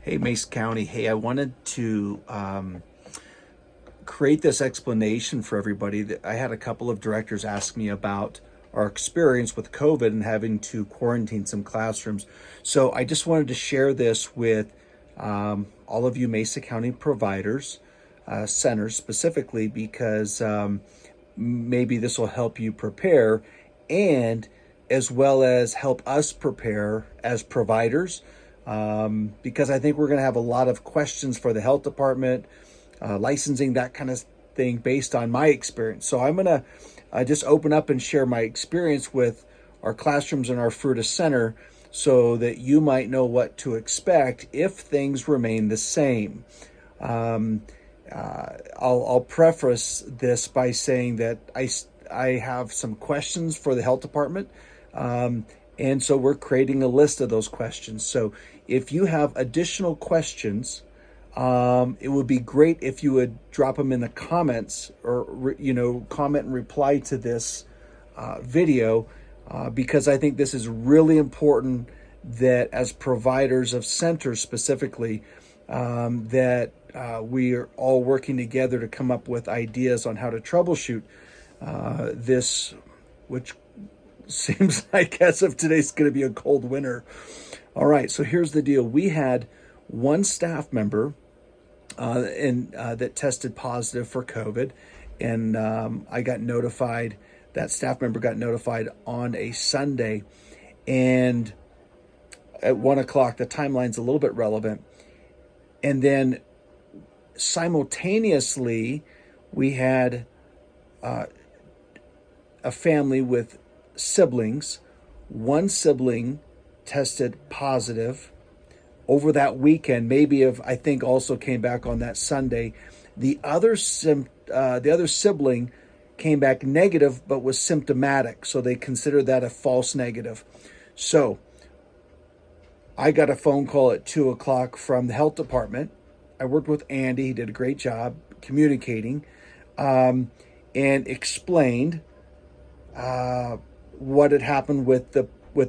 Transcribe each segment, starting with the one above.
Hey, Mason County. Hey, I wanted to create this explanation for everybody. That I had a couple of directors ask me about our experience with COVID and having to quarantine some classrooms. So I just wanted to share this with all of you Mesa County providers, centers specifically, because maybe this will help you prepare and as well as help us prepare as providers, because I think we're going to have a lot of questions for the health department, licensing, that kind of thing, based on my experience. So I'm going to just open up and share my experience with our classrooms in our Fruita Center so that you might know what to expect if things remain the same. I'll preface this by saying that I have some questions for the health department. And so we're creating a list of those questions. So if you have additional questions, it would be great if you would drop them in the comments, or, comment and reply to this video, because I think this is really important that as providers of centers specifically, that we are all working together to come up with ideas on how to troubleshoot this, which seems like as of today's going to be a cold winter. All right, so here's the deal. We had one staff member that tested positive for COVID, and I got notified. That staff member got notified on a Sunday, and at 1 o'clock, the timeline's a little bit relevant. And then simultaneously, we had a family with siblings. One sibling tested positive over that weekend, maybe I think also came back on that Sunday. The other sibling came back negative, but was symptomatic, so they considered that a false negative. So I got a phone call at 2 o'clock from the health department. I worked with Andy. He did a great job communicating, and explained what had happened with the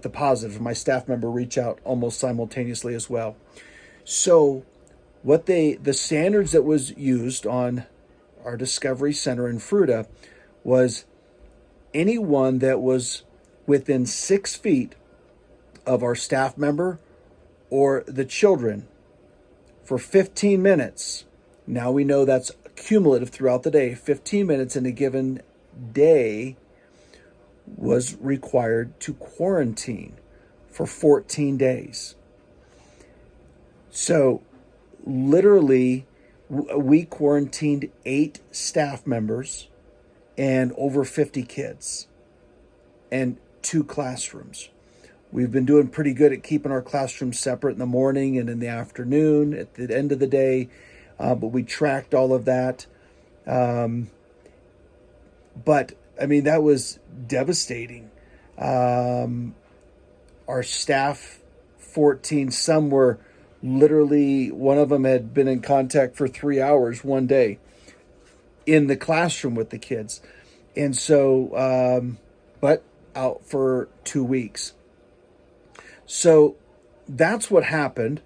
positive. My staff member reached out almost simultaneously as well. So the standards that was used on our Discovery Center in Fruita was anyone that was within 6 feet of our staff member or the children for 15 minutes. Now we know that's cumulative throughout the day. 15 minutes in a given day was required to quarantine for 14 days. So literally, we quarantined 8 staff members and over 50 kids and 2 classrooms. We've been doing pretty good at keeping our classrooms separate in the morning and in the afternoon at the end of the day, but we tracked all of that. But I mean, that was devastating. Our staff, 14, some were literally, one of them had been in contact for 3 hours one day in the classroom with the kids. And so, but out for 2 weeks. So that's what happened.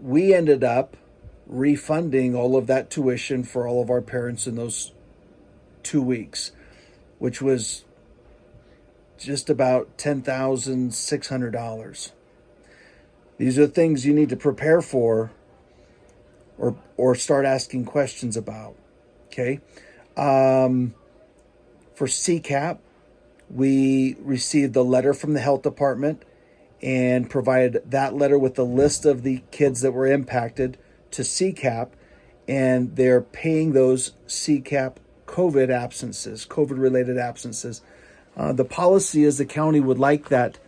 We ended up refunding all of that tuition for all of our parents in those 2 weeks, which was just about $10,600. These are things you need to prepare for, or start asking questions about. Okay. For CCAP, we received a letter from the health department and provided that letter with the list of the kids that were impacted to CCAP, and they're paying those CCAP COVID-related absences. The policy is the county would like that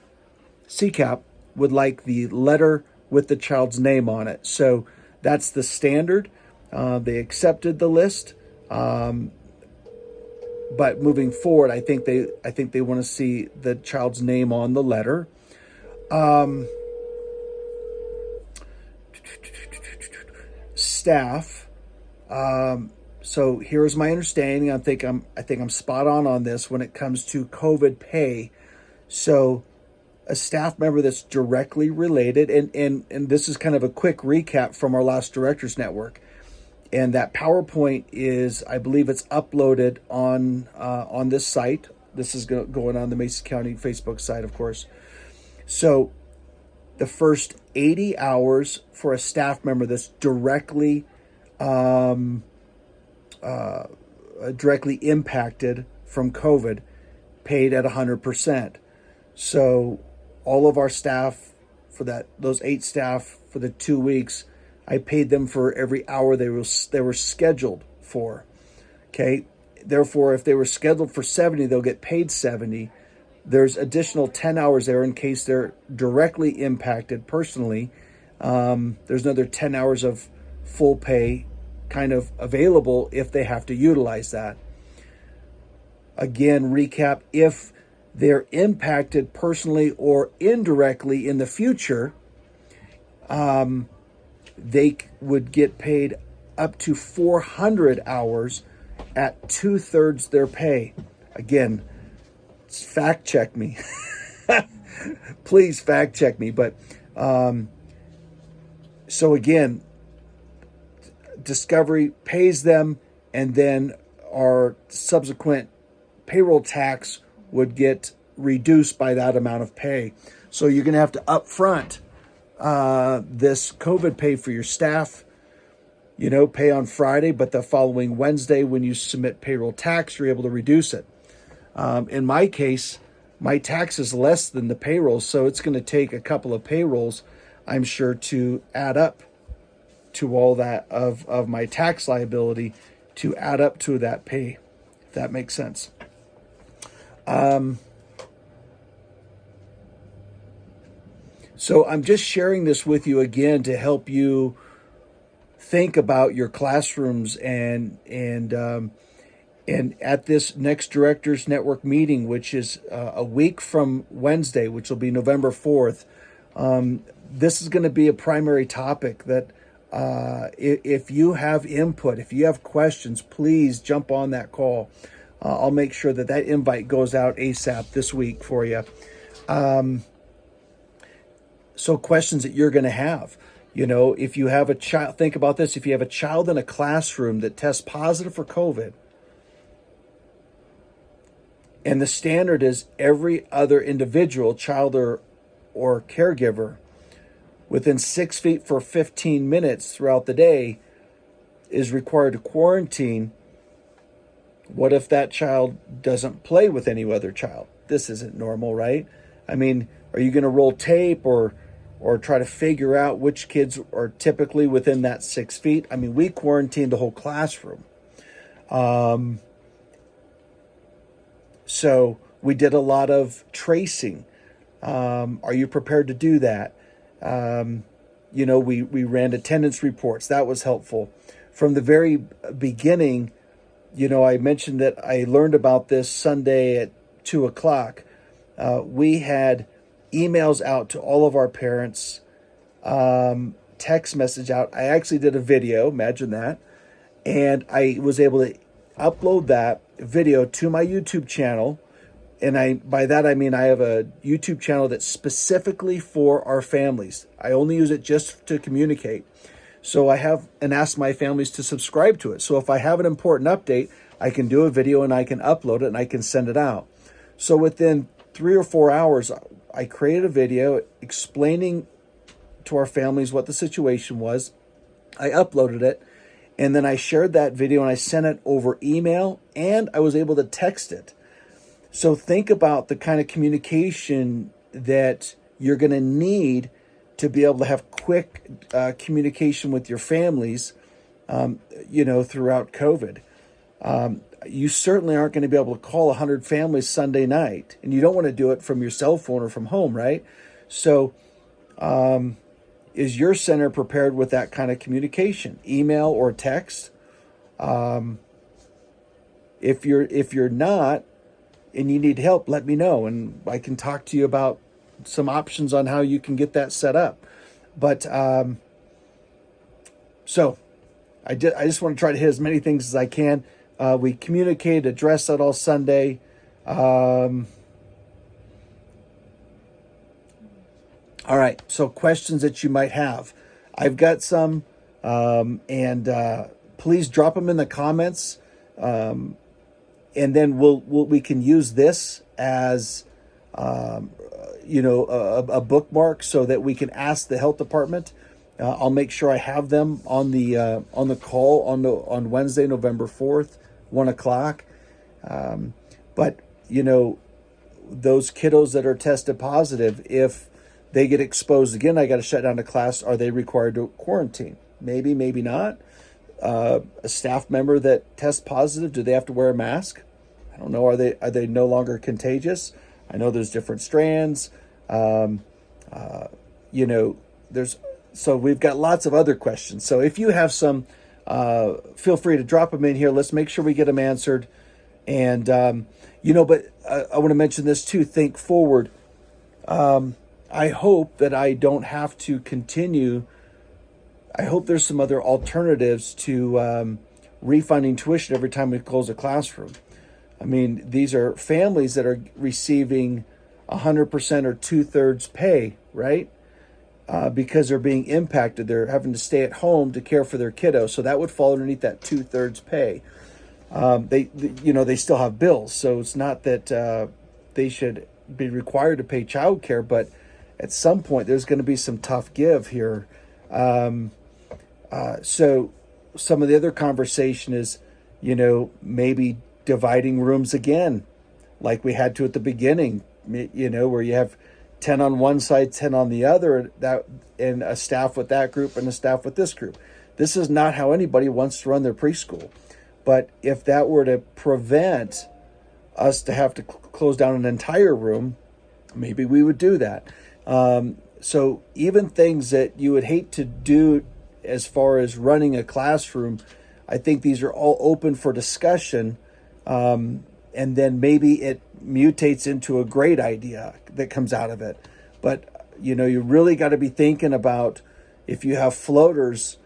CCAP would like the letter with the child's name on it. So that's the standard. They accepted the list. But moving forward, I think they want to see the child's name on the letter. Staff. So here's my understanding. I think I'm spot on this when it comes to COVID pay. So a staff member that's directly related, and this is kind of a quick recap from our last Directors Network. And that PowerPoint is, I believe it's uploaded on this site. This is going on the Mason County Facebook site, of course. So the first 80 hours for a staff member that's directly impacted from COVID, paid at 100%. So all of our staff for those 8 staff for the 2 weeks, I paid them for every hour they were scheduled for. Okay. Therefore, if they were scheduled for 70, they'll get paid 70. There's additional 10 hours there in case they're directly impacted personally. There's another 10 hours of full pay kind of available if they have to utilize that. Again, recap, if they're impacted personally or indirectly in the future, they would get paid up to 400 hours at 2/3 their pay. Again, fact check me. Please fact check me. But so again, Discovery pays them, and then our subsequent payroll tax would get reduced by that amount of pay. So you're going to have to upfront this COVID pay for your staff, pay on Friday, but the following Wednesday when you submit payroll tax, you're able to reduce it. In my case, my tax is less than the payroll, so it's going to take a couple of payrolls, I'm sure, to add up to all that of my tax liability to add up to that pay, if that makes sense. So I'm just sharing this with you again to help you think about your classrooms and at this next Directors Network meeting, which is a week from Wednesday, which will be November 4th. This is going to be a primary topic that if you have input, if you have questions, please jump on that call. I'll make sure that invite goes out ASAP this week for you. So questions that you're going to have, if you have a child, think about this. If you have a child in a classroom that tests positive for COVID, and the standard is every other individual, child or caregiver, within 6 feet for 15 minutes throughout the day is required to quarantine. What if that child doesn't play with any other child? This isn't normal, right? I mean, are you going to roll tape or try to figure out which kids are typically within that 6 feet? I mean, we quarantined the whole classroom. So we did a lot of tracing. Are you prepared to do that? We ran attendance reports. That was helpful. From the very beginning, I mentioned that I learned about this Sunday at 2:00. We had emails out to all of our parents, text message out. I actually did a video, imagine that. And I was able to upload that video to my YouTube channel. And by that, I mean I have a YouTube channel that's specifically for our families. I only use it just to communicate. So I have and asked my families to subscribe to it. So if I have an important update, I can do a video and I can upload it and I can send it out. So within 3 or 4 hours, I created a video explaining to our families what the situation was. I uploaded it, and then I shared that video and I sent it over email, and I was able to text it. So think about the kind of communication that you're going to need to be able to have quick communication with your families, throughout COVID. You certainly aren't going to be able to call 100 families Sunday night, and you don't want to do it from your cell phone or from home, right? So is your center prepared with that kind of communication, email or text? If you're not, and you need help, let me know, and I can talk to you about some options on how you can get that set up. But so I just want to try to hit as many things as I can. We communicated, addressed that all Sunday. All right, so questions that you might have. I've got some, and please drop them in the comments, and then we can use this as a bookmark so that we can ask the health department. I'll make sure I have them on the call on Wednesday, November 4th, 1 o'clock. But those kiddos that are tested positive, if they get exposed again, I got to shut down the class. Are they required to quarantine? Maybe, maybe not. A staff member that tests positive, do they have to wear a mask? I don't know. Are they no longer contagious? I know there's different strands. So we've got lots of other questions. So if you have some, feel free to drop them in here. Let's make sure we get them answered. And, but I want to mention this too. Think forward. I hope that I don't have to continue. I hope there's some other alternatives to refunding tuition every time we close a classroom. I mean, these are families that are receiving 100% or 2/3 pay, right? Because they're being impacted. They're having to stay at home to care for their kiddo. So that would fall underneath that 2/3 pay. They still have bills. So it's not that they should be required to pay childcare, but at some point there's going to be some tough give here. So some of the other conversation is, maybe dividing rooms again, like we had to at the beginning, where you have 10 on one side, 10 on the other, and a staff with that group and a staff with this group. This is not how anybody wants to run their preschool. But if that were to prevent us to have to close down an entire room, maybe we would do that. So even things that you would hate to do as far as running a classroom, I think these are all open for discussion. And then maybe it mutates into a great idea that comes out of it. But, you really got to be thinking about, if you have floaters,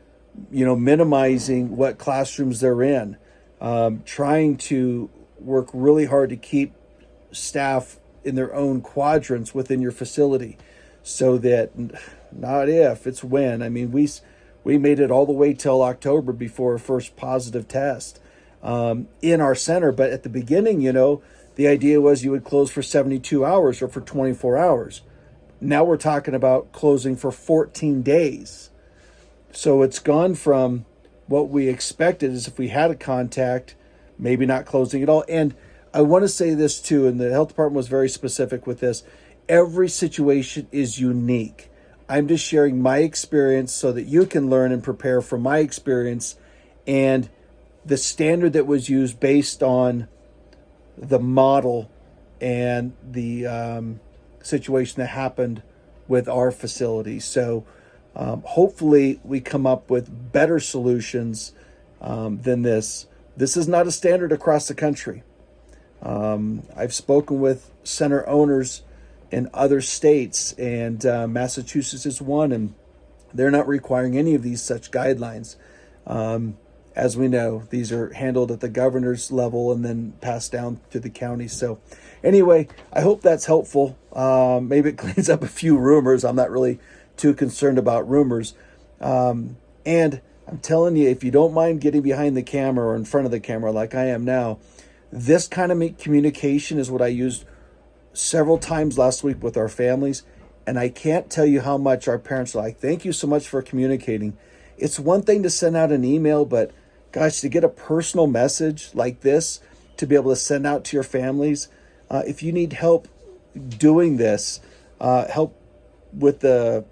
minimizing what classrooms they're in, trying to work really hard to keep staff in their own quadrants within your facility, so that not if, it's when. I mean, we made it all the way till October before our first positive test in our center. But at the beginning, the idea was you would close for 72 hours or for 24 hours. Now we're talking about closing for 14 days. So it's gone from what we expected is, if we had a contact, maybe not closing at all. And I want to say this too, and the health department was very specific with this. Every situation is unique. I'm just sharing my experience so that you can learn and prepare from my experience and the standard that was used based on the model and the situation that happened with our facility. So hopefully we come up with better solutions than this. This is not a standard across the country. I've spoken with center owners in other states, and Massachusetts is one, and they're not requiring any of these such guidelines. As we know, these are handled at the governor's level and then passed down to the county. So anyway, I hope that's helpful. Maybe it cleans up a few rumors. I'm not really too concerned about rumors. And I'm telling you, if you don't mind getting behind the camera or in front of the camera like I am now, this kind of communication is what I used several times last week with our families. And I can't tell you how much our parents are like, thank you so much for communicating. It's one thing to send out an email, but gosh, to get a personal message like this, to be able to send out to your families, if you need help doing this, help with the,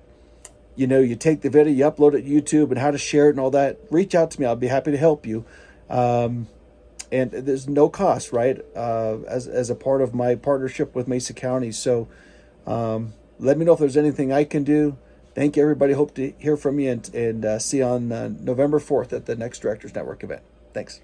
you take the video, you upload it to YouTube, and how to share it and all that, reach out to me. I'll be happy to help you. And there's no cost, right? As a part of my partnership with Mesa County. So let me know if there's anything I can do. Thank you, everybody. Hope to hear from you and see you on November 4th at the next Directors Network event. Thanks.